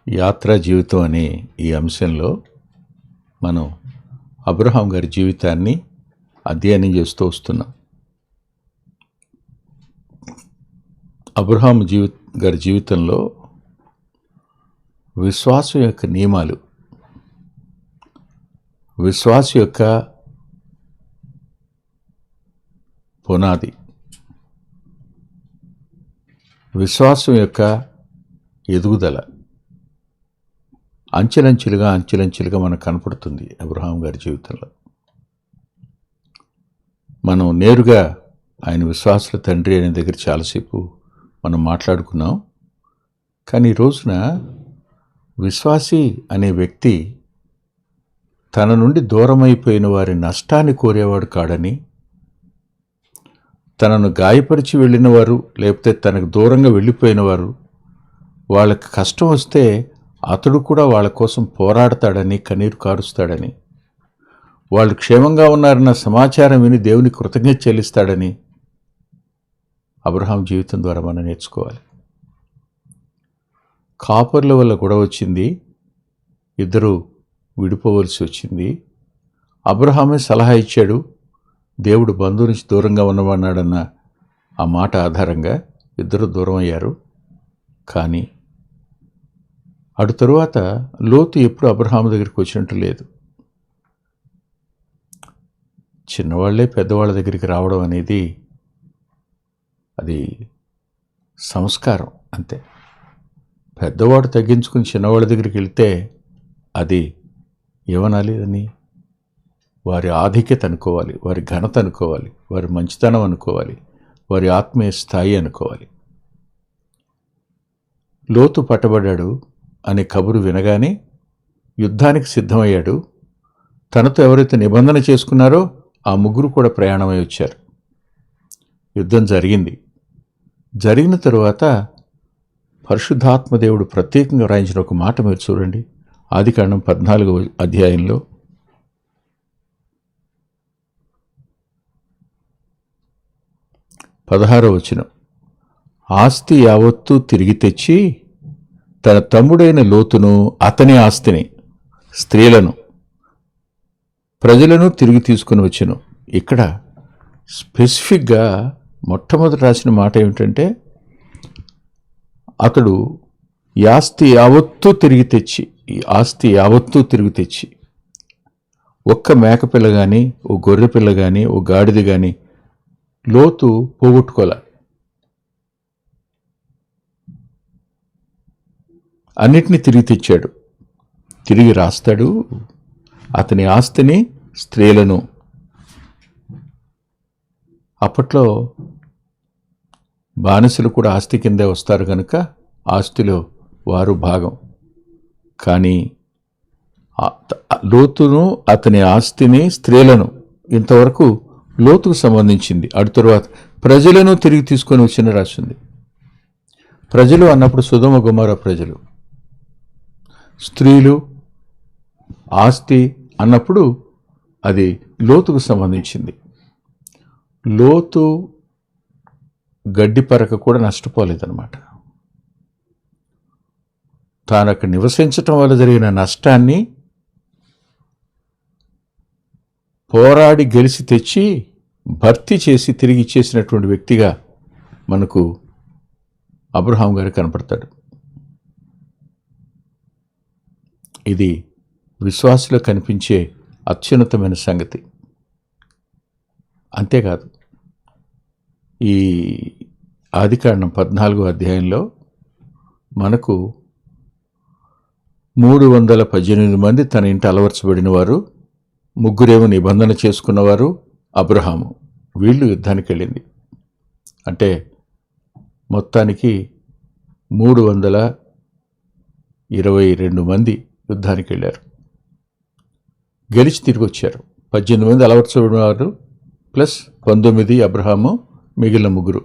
యాత్రా జీవితం అనే ఈ అంశంలో మనం అబ్రహాం గారి జీవితాన్ని అధ్యయనం చేస్తూ వస్తున్నాం. అబ్రహాం గారి జీవితంలో విశ్వాసం యొక్క నియమాలు, విశ్వాసం యొక్క పునాది, విశ్వాసం యొక్క ఎదుగుదల అంచెలంచెలుగా మనకు కనపడుతుంది అబ్రహాం గారి జీవితంలో. మనం నేరుగా ఆయన విశ్వాసుల తండ్రి అనే దగ్గర చాలాసేపు మనం మాట్లాడుకున్నాం. కానీ ఈ రోజున విశ్వాసి అనే వ్యక్తి తన నుండి దూరమైపోయిన వారి నష్టాన్ని కోరేవాడు కాడని, తనను గాయపరిచి వెళ్ళిన వారు లేకపోతే తనకు దూరంగా వెళ్ళిపోయిన వారు వాళ్ళకి కష్టం వస్తే అతడు కూడా వాళ్ళ కోసం పోరాడతాడని, కన్నీరు కారుస్తాడని, వాళ్ళు క్షేమంగా ఉన్నారన్న సమాచారం విని దేవుని కృతజ్ఞత చెల్లిస్తాడని అబ్రహాం జీవితం ద్వారా మనం నేర్చుకోవాలి. కాపర్ల వల్ల గొడవ వచ్చింది, ఇద్దరు విడిపోవలసి వచ్చింది. అబ్రహామే సలహా ఇచ్చాడు, దేవుడు బంధువు నుంచి దూరంగా ఉన్నవన్నాడన్న ఆ మాట ఆధారంగా ఇద్దరు దూరం అయ్యారు. కానీ అటు తరువాత లోతు ఎప్పుడు అబ్రహాము దగ్గరికి వచ్చినట్టు లేదు. చిన్నవాళ్లే పెద్దవాళ్ళ దగ్గరికి రావడం అనేది అది సంస్కారం అంతే. పెద్దవాడు తగ్గించుకుని చిన్నవాళ్ళ దగ్గరికి వెళ్తే అది ఏమనాలి, అని వారి ఆధిక్యత అనుకోవాలి, వారి ఘనత అనుకోవాలి, వారి మంచితనం అనుకోవాలి, వారి ఆత్మీయ స్థాయి అనుకోవాలి. లోతు పట్టబడ్డాడు అనే కబురు వినగానే యుద్ధానికి సిద్ధమయ్యాడు. తనతో ఎవరైతే నిబంధన చేసుకున్నారో ఆ ముగ్గురు కూడా ప్రయాణమై వచ్చారు. యుద్ధం జరిగిన తరువాత పరిశుద్ధాత్మదేవుడు ప్రత్యేకంగా రాయించిన ఒక మాట మీరు చూడండి. ఆదికాండం 14వ అధ్యాయంలో 16వ వచనం, ఆస్తి యావత్తూ తిరిగి తెచ్చి తన తమ్ముడైన లోతును, అతని ఆస్తిని, స్త్రీలను, ప్రజలను తిరిగి తీసుకుని వచ్చెను. ఇక్కడ స్పెసిఫిక్గా మొట్టమొదటి రాసిన మాట ఏమిటంటే, అతడు ఈ ఆస్తి యావత్తూ తిరిగి తెచ్చి ఒక్క మేకపిల్ల కానీ, ఓ గొర్రెపిల్ల కానీ, ఓ గాడిద కానీ లోతు పోగొట్టుకోలే. అన్నిటినీ తిరిగి తెచ్చాడు. తిరిగి రాస్తాడు, అతని ఆస్తిని, స్త్రీలను. అప్పట్లో బానిసలు కూడా ఆస్తి కిందే వస్తారు కనుక ఆస్తిలో వారు భాగం. కానీ లోతును, అతని ఆస్తిని, స్త్రీలను ఇంతవరకు లోతుకు సంబంధించింది. అటు తరువాత ప్రజలను తిరిగి తీసుకొని వచ్చిన రాసింది. ప్రజలు అన్నప్పుడు సొదొమ గొమొర్రా ప్రజలు, స్త్రీలు, ఆస్తి అన్నప్పుడు అది లోతుకు సంబంధించింది. లోతు గడ్డి పరక కూడా నష్టపోలేదన్నమాట. తాను అక్కడ నివసించటం వల్ల జరిగిన నష్టాన్ని పోరాడి గెలిచి తెచ్చి భర్తీ చేసి తిరిగి ఇచ్చేసినటువంటి వ్యక్తిగా మనకు అబ్రహాం గారు కనపడతాడు. ఇది విశ్వాసులో కనిపించే అత్యున్నతమైన సంగతి. అంతేకాదు, ఈ ఆదికాండం 14వ అధ్యాయంలో మనకు 318 మంది తన ఇంట అలవర్చబడిన వారు, ముగ్గురేమో నిబంధన చేసుకున్నవారు, అబ్రహాము. వీళ్ళు యుద్ధానికి వెళ్ళింది. అంటే మొత్తానికి 322 మంది యుద్ధానికి వెళ్ళారు, గెలిచి తిరిగి వచ్చారు. 18 మంది అలవర్చబడిన వారు ప్లస్ 19 అబ్రహాము, మిగిలిన ముగ్గురు.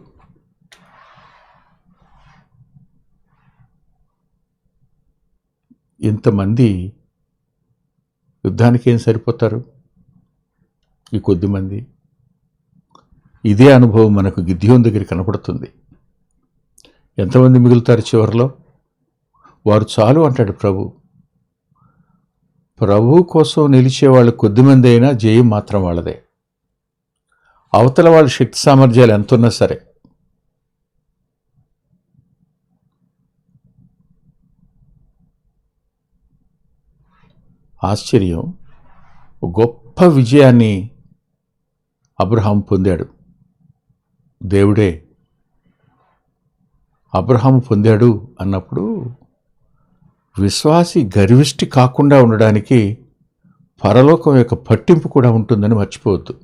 ఇంతమంది యుద్ధానికి ఏం సరిపోతారు, ఈ కొద్దిమంది. ఇదే అనుభవం మనకు గిద్యోను దగ్గర కనపడుతుంది. ఎంతమంది మిగులుతారు చివరిలో? వారు చాలు అంటాడు ప్రభు కోసం నిలిచేవాళ్ళు కొద్దిమంది అయినా జయం మాత్రం వాళ్ళదే. అవతల వాళ్ళ శక్తి సామర్థ్యాలు ఎంతున్నా సరే. ఆశ్చర్యం, గొప్ప విజయాన్ని అబ్రహాం పొందాడు. దేవుడే అబ్రహాము పొందాడు అన్నప్పుడు విశ్వాసి గర్విష్టి కాకుండా ఉండడానికి పరలోకం యొక్క పట్టింపు కూడా ఉంటుందని మర్చిపోవద్దు.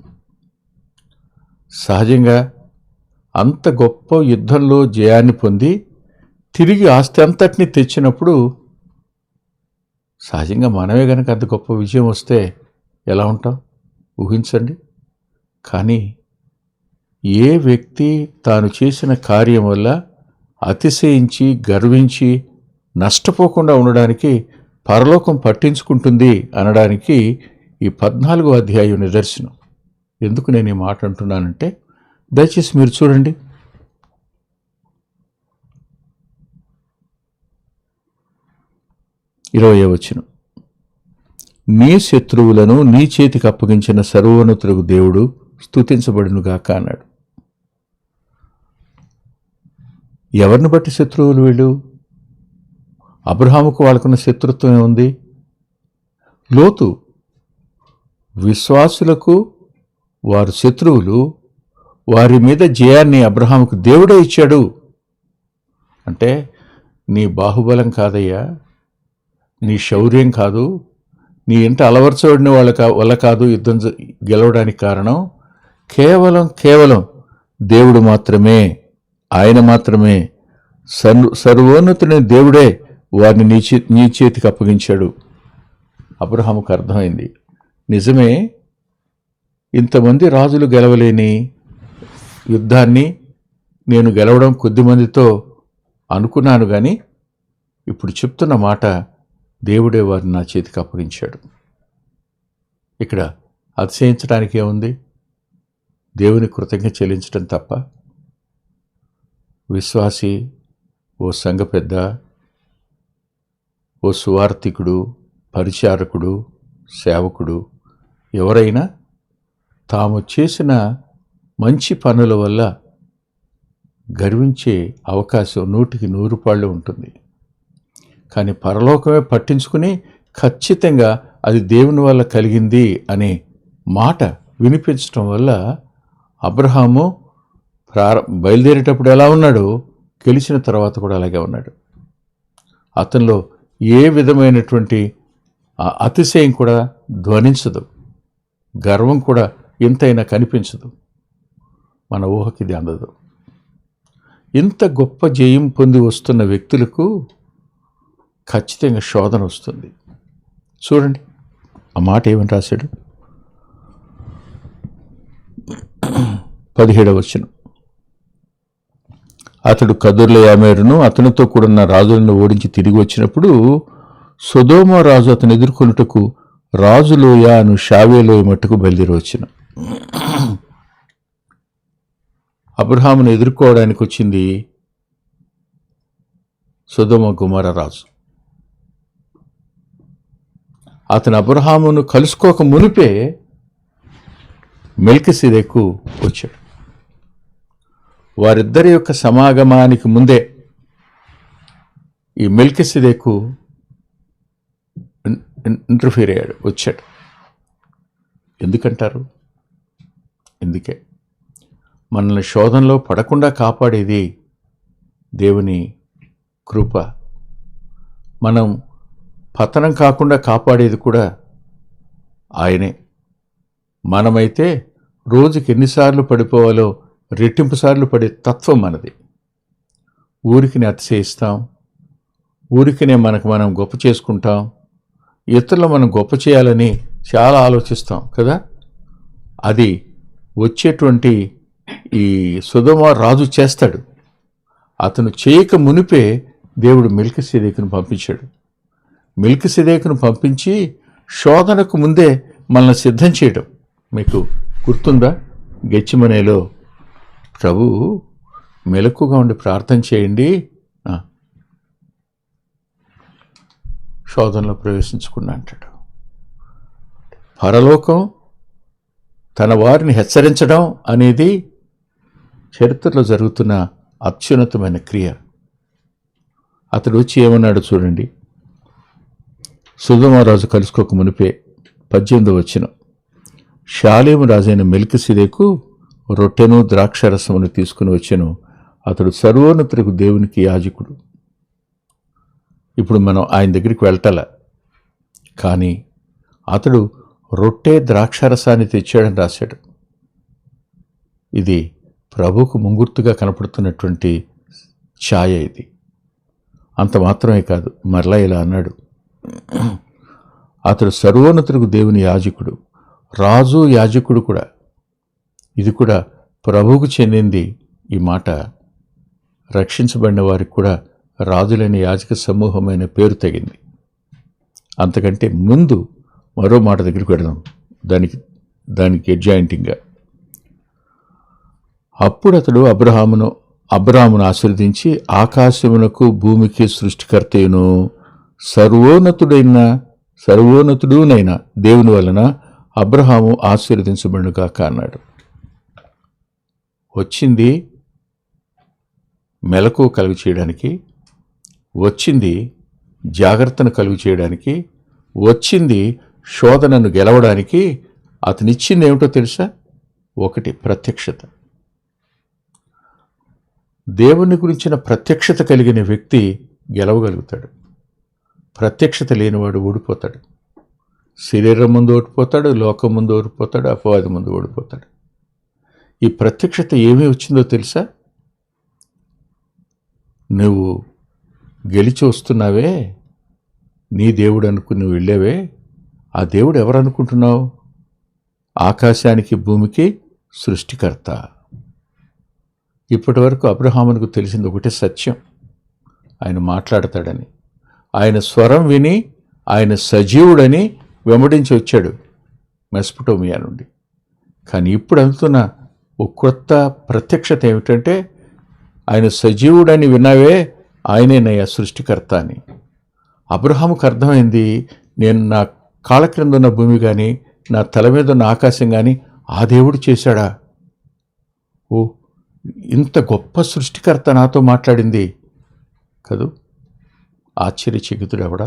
సహజంగా అంత గొప్ప యుద్ధంలో జయాన్ని పొంది తిరిగి ఆస్తి అంతటిని తెచ్చినప్పుడు సహజంగా మనమే కనుక అంత గొప్ప విజయం వస్తే ఎలా ఉంటాం ఊహించండి. కానీ ఏ వ్యక్తి తాను చేసిన కార్యం వల్ల అతిశయించి గర్వించి నష్టపోకుండా ఉండడానికి పరలోకం పట్టించుకుంటుంది అనడానికి ఈ 14వ అధ్యాయం నిదర్శనం. ఎందుకు నేను ఈ మాట అంటున్నానంటే, దయచేసి మీరు చూడండి. ఇరవై వచనం, నీ శత్రువులను నీ చేతికి అప్పగించిన సర్వోన్నతులకు దేవుడు స్తుతించబడునుగాక అన్నాడు. ఎవరిని బట్టి శత్రువులు వీళ్ళు? అబ్రహాముకు వాళ్ళకున్న శత్రుత్వమే ఉంది. లోతు విశ్వాసులకు వారు శత్రువులు, వారి మీద జయాన్ని అబ్రహాముకు దేవుడే ఇచ్చాడు. అంటే నీ బాహుబలం కాదయ్యా, నీ శౌర్యం కాదు, నీ ఇంట అలవర్చబడిన వల్ల కాదు యుద్ధం గెలవడానికి కారణం కేవలం దేవుడు మాత్రమే, ఆయన మాత్రమే. సర్వోన్నతుని దేవుడే వారిని నీ చేతికి అప్పగించాడు. అబ్రహాముకు అర్థమైంది, నిజమే, ఇంతమంది రాజులు గెలవలేని యుద్ధాన్ని నేను గెలవడం కొద్దిమందితో అనుకున్నాను, కానీ ఇప్పుడు చెప్తున్న మాట దేవుడే వారిని నా చేతికి అప్పగించాడు. ఇక్కడ అతిశయించడానికి ఏముంది? దేవుని కృతజ్ఞత చెల్లించడం తప్ప. విశ్వాసి, ఓ సంఘ పెద్ద, ఓ సువార్థికుడు, పరిచారకుడు, సేవకుడు ఎవరైనా తాము చేసిన మంచి పనుల వల్ల గర్వించే అవకాశం 100కి 100 పాళ్ళు ఉంటుంది. కానీ పరలోకమే పట్టించుకుని ఖచ్చితంగా అది దేవుని వల్ల కలిగింది అనే మాట వినిపించడం వల్ల అబ్రహాము బయలుదేరేటప్పుడు ఎలా ఉన్నాడో గెలిచిన తర్వాత కూడా అలాగే ఉన్నాడు. అతనిలో ఏ విధమైనటువంటి అతిశయం కూడా ధ్వనించదు, గర్వం కూడా ఎంతైనా కనిపించదు. మన ఊహకి ఇది అందదు. ఇంత గొప్ప జయం పొంది వస్తున్న వ్యక్తులకు ఖచ్చితంగా శోధన వస్తుంది. చూడండి ఆ మాట ఏమని రాశాడు, 17వ వచనం, అతడు కదొర్లాయోమెరును అతనితో కూడున్న రాజులను ఓడించి తిరిగి వచ్చినప్పుడు సొదొమ రాజు అతను ఎదుర్కొనుటకు రాజులోయ అను షావేలోయ మట్టుకు బయలుదేరి వచ్చిన. అబ్రహామును ఎదుర్కోవడానికి వచ్చింది సొదొమ గుమొర్రా రాజు. అతను అబ్రహామును కలుసుకోక మునిపే మెల్కీసెదెకు వచ్చాడు. వారిద్దరి యొక్క సమాగమానికి ముందే ఈ మెల్కీసెదెకు ఇంటర్ఫీర్ అయ్యాడు, వచ్చాడు. ఎందుకంటారు? ఎందుకే మనల్ని శోధనలో పడకుండా కాపాడేది దేవుని కృప. మనం పతనం కాకుండా కాపాడేది కూడా ఆయనే. మనమైతే రోజుకి ఎన్నిసార్లు పడిపోవాలో రెట్టింపు సార్లు పడే తత్వం మనది. ఊరికినే అతిశయిస్తాం, ఊరికినే మనకు మనం గొప్ప చేసుకుంటాం, ఇతరులు మనం గొప్ప చేయాలని చాలా ఆలోచిస్తాం కదా. అది వచ్చేటువంటి ఈ సొదొమ రాజు చేస్తాడు. అతను చేయక మునిపే దేవుడు మెల్కీసెదెకును పంపించాడు. మెల్కీసెదెకును పంపించి శోధనకు ముందే మనల్ని సిద్ధం చేయడం. మీకు గుర్తుందా? గెత్సేమనేలో ప్రభు మెలకుగా ఉండి ప్రార్థన చేయండి, శోధనలో ప్రవేశించకుండా అంటాడు. పరలోకం తన వారిని హెచ్చరించడం అనేది చరిత్రలో జరుగుతున్న అత్యున్నతమైన క్రియ. అతడు వచ్చి ఏమన్నాడు చూడండి. సొదొమరాజు కలుసుకోక మునిపే 18వ వచనం. షాలేము రాజైన మెల్కీసెదెకు రొట్టెను ద్రాక్షరసమును తీసుకుని వచ్చెను. అతడు సర్వోన్నతులకు దేవునికి యాజకుడు. ఇప్పుడు మనం ఆయన దగ్గరికి వెళ్ళటల, కానీ అతడు రొట్టె ద్రాక్షరసాన్ని తెచ్చాడని రాశాడు. ఇది ప్రభువుకు ముంగుర్తుగా కనపడుతున్నటువంటి ఛాయ ఇది. అంత మాత్రమే కాదు, మరలా ఇలా అన్నాడు, అతడు సర్వోన్నతులకు దేవుని యాజకుడు, రాజు యాజకుడు కూడా. ఇది కూడా ప్రభువుకు చెందింది. ఈ మాట రక్షించబడిన వారికి కూడా రాజులైన యాజక సమూహమైన పేరు తగింది. అంతకంటే ముందు మరో మాట దగ్గరికి వెడదాం, దానికి అడ్జాయింటింగ్గా. అప్పుడు అతడు అబ్రాహామును ఆశీర్వదించి, ఆకాశమునకు భూమికి సృష్టికర్తయును సర్వోన్నతుడునైన దేవుని వలన అబ్రహాము ఆశీర్వదించబడుగాక అన్నాడు. వచ్చింది మెలకు కలుగు చేయడానికి, వచ్చింది జాగ్రత్తను కలుగు చేయడానికి, వచ్చింది శోధనను గెలవడానికి. అతనిచ్చింది ఏమిటో తెలుసా? ఒకటి, ప్రత్యక్షత. దేవుని గురించిన ప్రత్యక్షత కలిగిన వ్యక్తి గెలవగలుగుతాడు. ప్రత్యక్షత లేనివాడు ఓడిపోతాడు. శరీరం ముందు ఓడిపోతాడు, లోకం ముందు ఓడిపోతాడు, అపవాది ముందు ఓడిపోతాడు. ఈ ప్రత్యక్షత ఏమీ వచ్చిందో తెలుసా? నువ్వు గెలిచి వస్తున్నావే, నీ దేవుడు అనుకుని నువ్వు వెళ్ళావే, ఆ దేవుడు ఎవరు అనుకుంటున్నావు? ఆకాశానికి భూమికి సృష్టికర్త. ఇప్పటి వరకు అబ్రహామునకు తెలిసింది ఒకటే సత్యం, ఆయన మాట్లాడతాడని. ఆయన స్వరం విని ఆయన సజీవుడని వెంబడించి వచ్చాడు మెసొపొటేమియా నుండి. కానీ ఇప్పుడు అందుతున్న ఒక కొత్త ప్రత్యక్షత ఏమిటంటే, ఆయన సజీవుడని విన్నావే, ఆయనేనయ్యా సృష్టికర్త అని. అబ్రహాముకు అర్థమైంది, నేను నా కాళ్ళ క్రింద ఉన్న భూమి కానీ నా తల మీద ఉన్న ఆకాశం కానీ ఆ దేవుడు చేశాడా? ఓ, ఇంత గొప్ప సృష్టికర్త నాతో మాట్లాడింది కదూ. ఆశ్చర్యచకితుడు ఎవడా?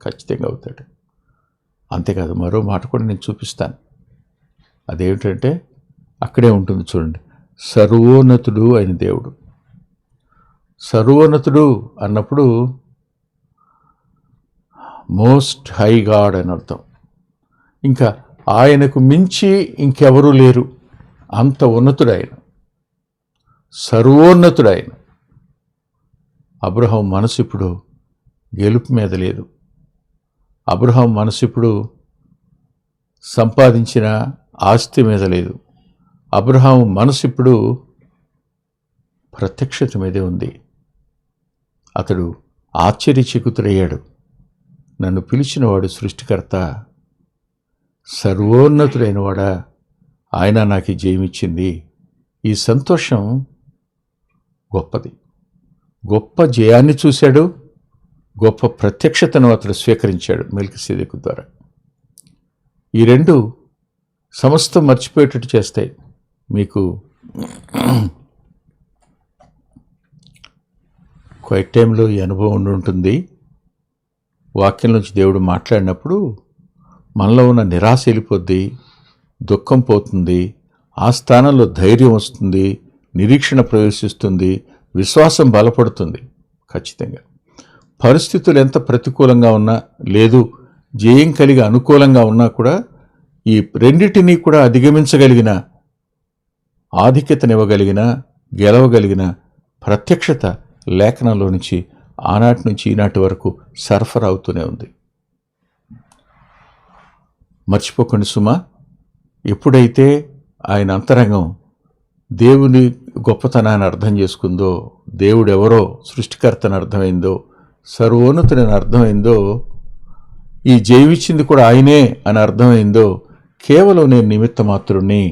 ఖచ్చితంగా అవుతాడు. అంతేకాదు, మరో మాట కూడా నేను చూపిస్తాను. అదేమిటంటే అక్కడే ఉంటుంది చూడండి, సర్వోన్నతుడు అయిన దేవుడు. సర్వోన్నతుడు అన్నప్పుడు మోస్ట్ హై గాడ్ అని అర్థం. ఇంకా ఆయనకు మించి ఇంకెవరూ లేరు, అంత ఉన్నతుడు ఆయన, సర్వోన్నతుడు ఆయన. అబ్రహాం మనసు ఇప్పుడు గెలుపు మీద లేదు. అబ్రహాం మనసు ఇప్పుడు సంపాదించిన ఆస్తి మీద లేదు. అబ్రహాం మనసు ఇప్పుడు ప్రత్యక్షత మీదే ఉంది. అతడు ఆశ్చర్యచకితుడయ్యాడు. నన్ను పిలిచినవాడు సృష్టికర్త, సర్వోన్నతుడైన వాడా, ఆయన నాకు జయమిచ్చింది. ఈ సంతోషం గొప్పది. గొప్ప జయాన్ని చూశాడు, గొప్ప ప్రత్యక్షతను అతడు స్వీకరించాడు మెల్కీసెదెకు ద్వారా. ఈ రెండు సమస్తం మర్చిపోయేటట్టు చేస్తాయి. మీకు క్వైట్ టైంలో ఈ అనుభవం ఉండి ఉంటుంది. వాక్యం నుంచి దేవుడు మాట్లాడినప్పుడు మనలో ఉన్న నిరాశ వెళ్ళిపోద్ది, దుఃఖం పోతుంది, ఆ స్థానంలో ధైర్యం వస్తుంది, నిరీక్షణ ప్రవేశిస్తుంది, విశ్వాసం బలపడుతుంది. ఖచ్చితంగా పరిస్థితులు ఎంత ప్రతికూలంగా ఉన్నా, లేదు జయం కలిగి అనుకూలంగా ఉన్నా కూడా ఈ రెండింటినీ కూడా అధిగమించగలిగిన, ఆధిక్యతనివ్వగలిగిన, గెలవగలిగిన ప్రత్యక్షత లేఖనంలో నుంచి ఆనాటి నుంచి ఈనాటి వరకు సరఫరా అవుతూనే ఉంది. మర్చిపోకండి సుమా, ఎప్పుడైతే ఆయన అంతరంగం దేవుని గొప్పతనాన్ని అర్థం చేసుకుందో, దేవుడు ఎవరో సృష్టికర్తని అర్థమైందో, సర్వోన్నతుడని అర్థమైందో, ఈ జయమిచ్చింది కూడా ఆయనే అని అర్థమైందో, కేవలం నేను నిమిత్త మాత్రుణ్ణి,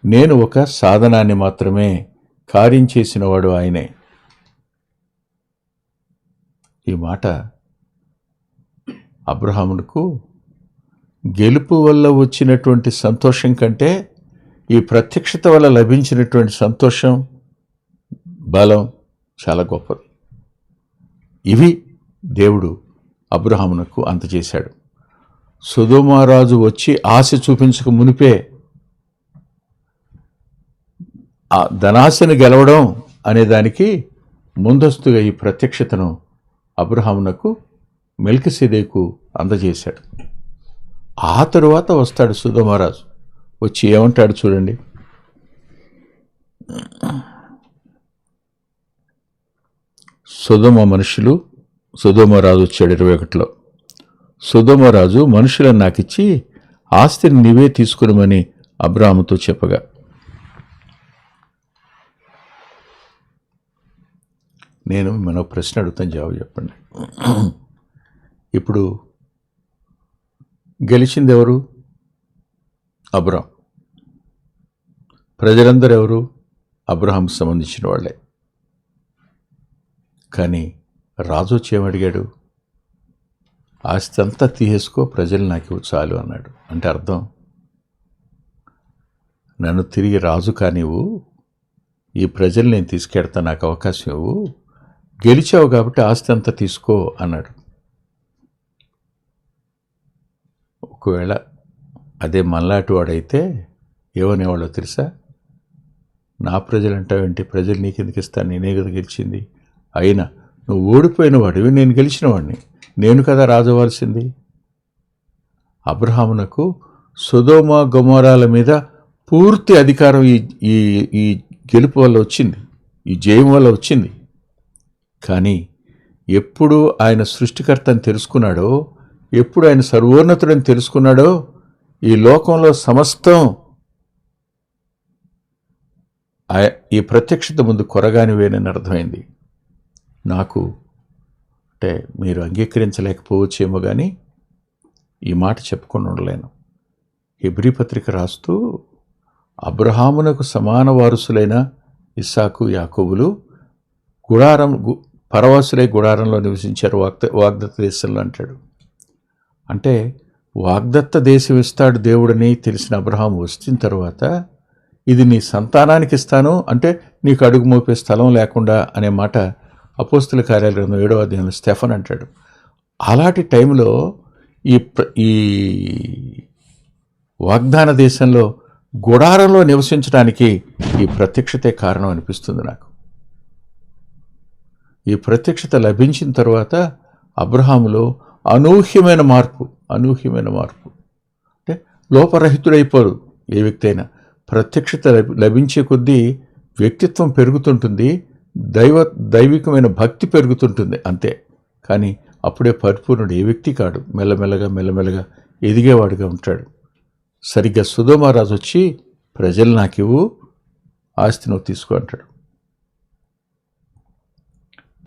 నేను ఒక సాధనాన్ని మాత్రమే, కార్యం చేసినవాడు ఆయనే. ఈ మాట అబ్రహామునకు గెలుపు వల్ల వచ్చినటువంటి సంతోషం కంటే ఈ ప్రత్యక్షత వల్ల లభించినటువంటి సంతోషం, బలం చాలా గొప్పది. ఇవి దేవుడు అబ్రహామునకు అందజేశాడు. సొదొమ రాజు వచ్చి ఆశ చూపించక మునిపే ఆ ధనాశను గెలవడం అనే దానికి ముందస్తుగా ఈ ప్రత్యక్షతను అబ్రహామునకు మెల్కిసెదెకు అందజేశాడు. ఆ తరువాత వస్తాడు సొదొమ రాజు. వచ్చి ఏమంటాడు చూడండి. సొదొమ రాజు వచ్చాడు 21లో. సొదొమ రాజు మనుషులను నాకిచ్చి ఆస్తిని నీవే తీసుకునిమని అబ్రాహాముతో చెప్పగా, నేను మిమ్మల్ని ప్రశ్న అడుగుతాను, జవాబు చెప్పండి. ఇప్పుడు గెలిచింది ఎవరు? అబ్రాహాం. ప్రజలందరూ ఎవరు? అబ్రహాంకు సంబంధించిన వాళ్ళే. కానీ రాజు వచ్చి ఏమడిగాడు? ఆస్తి అంతా తీసేసుకో, ప్రజలు నాకు చాలు అన్నాడు. అంటే అర్థం, నన్ను తిరిగి రాజు కానివ్వు, ఈ ప్రజలు నేను తీసుకెడతా, నాకు అవకాశం ఇవ్వు, గెలిచావు కాబట్టి ఆస్తి అంతా తీసుకో అన్నాడు. ఒకవేళ అదే మనలాంటి వాడైతే ఏమనేవాళ్ళో తెలుసా? నా ప్రజలు అంటావేంటి, ప్రజలు నీకెందుకు ఇస్తాను, నేనే కదా గెలిచింది, అయినా నువ్వు ఓడిపోయిన వాడివి, నేను గెలిచిన వాడిని, నేను కదా రాజు అవ్వాల్సింది. అబ్రహామునకు సొదొమ గొమొరాల మీద పూర్తి అధికారం ఈ గెలుపు వల్ల వచ్చింది, ఈ జయం వల్ల వచ్చింది. కానీ ఎప్పుడు ఆయన సృష్టికర్తని తెలుసుకున్నాడో, ఎప్పుడు ఆయన సర్వోన్నతుడని తెలుసుకున్నాడో, ఈ లోకంలో సమస్తం ఈ ప్రత్యక్షత ముందు కొరగానివేనని అర్థమైంది. నాకు అంటే మీరు అంగీకరించలేకపోవచ్చేమో కానీ ఈ మాట చెప్పుకొని ఉండలేను. హెబ్రీ పత్రిక రాస్తూ అబ్రహామునకు సమాన వారసులైన ఇస్సాకు, యాకోబులు పరవాసులై గుడారంలో నివసించారు వాగ్దత్త దేశంలో అంటాడు. అంటే వాగ్దత్త దేశం ఇస్తాడు దేవుడని తెలిసిన అబ్రహాము వచ్చిన తర్వాత, ఇది నీ సంతానానికి ఇస్తాను అంటే నీకు అడుగు మోపే స్థలం లేకుండా అనే మాట అపోస్తుల కార్యాలయం 7వ అధ్యాయంలో స్టెఫన్ అంటాడు. అలాంటి టైంలో ఈ వాగ్దాన దేశంలో గుడారంలో నివసించడానికి ఈ ప్రత్యక్షతే కారణం అనిపిస్తుంది నాకు. ఈ ప్రత్యక్షత లభించిన తర్వాత అబ్రహాములో అనూహ్యమైన మార్పు అంటే లోపరహితుడైపోరు ఏ వ్యక్తి అయినా. ప్రత్యక్షత లభించే కొద్దీ వ్యక్తిత్వం పెరుగుతుంటుంది, దైవికమైన భక్తి పెరుగుతుంటుంది అంతే. కానీ అప్పుడే పరిపూర్ణుడు ఏ వ్యక్తి కాడు, మెల్లమెల్లగా ఎదిగేవాడుగా ఉంటాడు. సరిగ్గా సొదొమ రాజు వచ్చి ప్రజలు నాకివ్వు, ఆస్తి నువ్వు తీసుకో అంటాడు.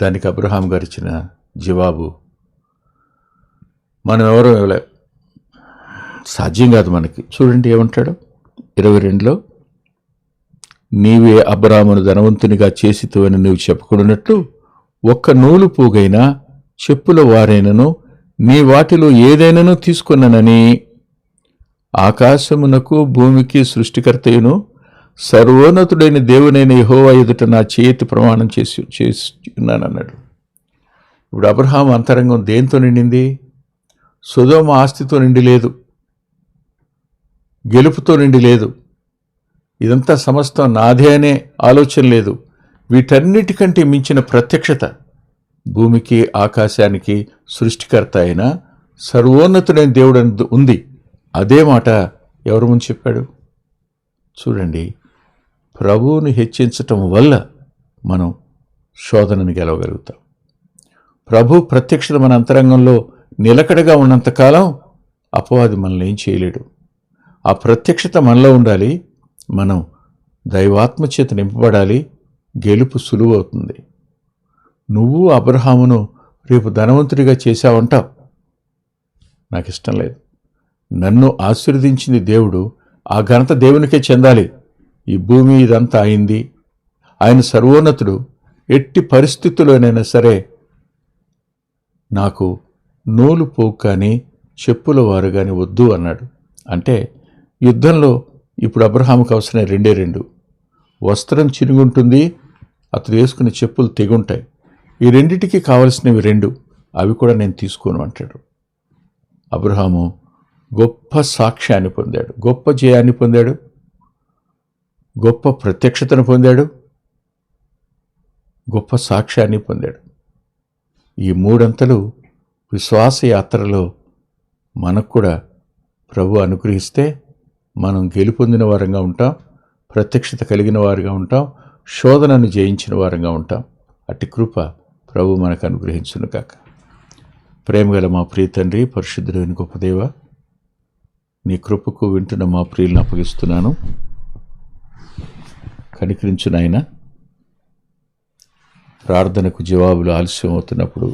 దానికి అబ్రహాం గారు ఇచ్చిన జవాబు మనం ఎవరో ఇవ్వలే, సాధ్యం కాదు మనకి. చూడండి ఏమంటాడు 22లో, నీవే అబ్రాహామును ధనవంతునిగా చేసితువని నువ్వు చెప్పుకున్నట్లు ఒక్క నూలు పోగైనా చెప్పుల వారైనను నీ వాటిలో ఏదైనాను తీసుకున్నానని ఆకాశమునకు భూమికి సృష్టికర్తయును సర్వోన్నతుడైన దేవునైన యెహోవా ఎదుట నా చేతి ప్రమాణం చేస్తున్నానన్నాడు. ఇప్పుడు అబ్రహాం అంతరంగం దేంతో నిండింది? సొదొమ ఆస్తితో నిండి లేదు, గెలుపుతో నిండి లేదు, ఇదంతా సమస్తం నాదే అనే ఆలోచన లేదు. వీటన్నిటికంటే మించిన ప్రత్యక్షత భూమికి ఆకాశానికి సృష్టికర్త అయిన సర్వోన్నతుడైన దేవుడు ఉంది. అదే మాట ఎవరి ముందు చెప్పాడు? చూడండి, ప్రభువుని హెచ్చించటం వల్ల మనం శోధనని గెలవగలుగుతాం. ప్రభు ప్రత్యక్షత మన అంతరంగంలో నిలకడగా ఉన్నంతకాలం అపవాది మనల్ని ఏం చేయలేడు. ఆ ప్రత్యక్షత మనలో ఉండాలి, మనం దైవాత్మచేత నింపబడాలి, గెలుపు సులువవుతుంది. నువ్వు అబ్రహామును రేపు ధనవంతుడిగా చేశావంటావు, నాకు ఇష్టం లేదు. నన్ను ఆశీర్వదించింది దేవుడు, ఆ ఘనత దేవునికే చెందాలి. ఈ భూమి ఇదంతా అయింది, ఆయన సర్వోన్నతుడు. ఎట్టి పరిస్థితుల్లోనైనా సరే నాకు నూలు పోగు కానీ చెప్పుల వారు కానీ వద్దు అన్నాడు. అంటే యుద్ధంలో ఇప్పుడు అబ్రహాముకు అవసరమైన రెండే రెండు. వస్త్రం చిరుగుంటుంది, అతడు వేసుకునే చెప్పులు తెగుంటాయి. ఈ రెండిటికి కావలసినవి రెండు, అవి కూడా నేను తీసుకోను అంటాడు. అబ్రహాము గొప్ప సాక్ష్యాన్ని పొందాడు, గొప్ప జయాన్ని పొందాడు, గొప్ప ప్రత్యక్షతను పొందాడు, గొప్ప సాక్ష్యాన్ని పొందాడు. ఈ మూడంతలు విశ్వాస యాత్రలో మనకు కూడా ప్రభు అనుగ్రహిస్తే మనం గెలుపొందిన వారంగా ఉంటాం, ప్రత్యక్షత కలిగిన వారుగా ఉంటాం, శోధనను జయించిన వారంగా ఉంటాం. అట్టి కృప ప్రభు మనకు అనుగ్రహించును గాక. ప్రేమగల మా ప్రియ తండ్రి, పరిశుద్ధుడైన గొప్ప దేవ, నీ కృపకు వింటున్న మా ప్రియులను అప్పగిస్తున్నాను. కనికరించు నాయన. ప్రార్థనకు జవాబులు ఆలస్యం అవుతున్నప్పుడు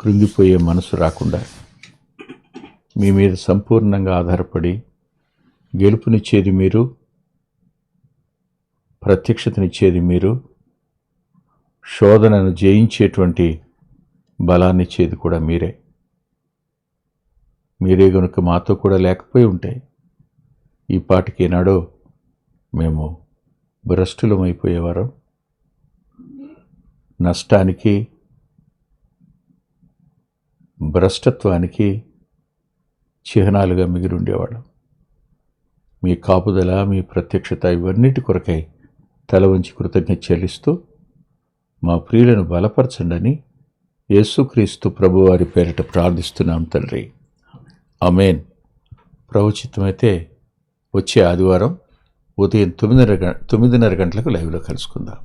కృంగిపోయే మనసు రాకుండా మీ మీద సంపూర్ణంగా ఆధారపడి గెలుపునిచ్చేది మీరు, ప్రత్యక్షతనిచ్చేది మీరు, శోధనను జయించేటువంటి బలాన్నిచ్చేది కూడా మీరే. మీరే గనుక మాతో కూడా లేకపోయి ఉంటాయి, ఈ పాటికేనాడో మేము భ్రష్టులమైపోయేవారం, నష్టానికి భ్రష్టత్వానికి చిహ్నాలుగా మిగిలి ఉండేవాళ్ళం. మీ కాపుదల, మీ ప్రత్యక్షత ఇవన్నిటి కొరకై తల వంచి కృతజ్ఞత చెల్లిస్తూ మా ప్రియులను బలపరచండి యేసుక్రీస్తు ప్రభువారి పేరిట ప్రార్థిస్తున్నాం తండ్రి. ఆమేన్. ప్రభుచిత్తమైతే వచ్చే ఆదివారం ఉదయం 9:30 గంటలకు లైవ్లో కలుసుకుందాం.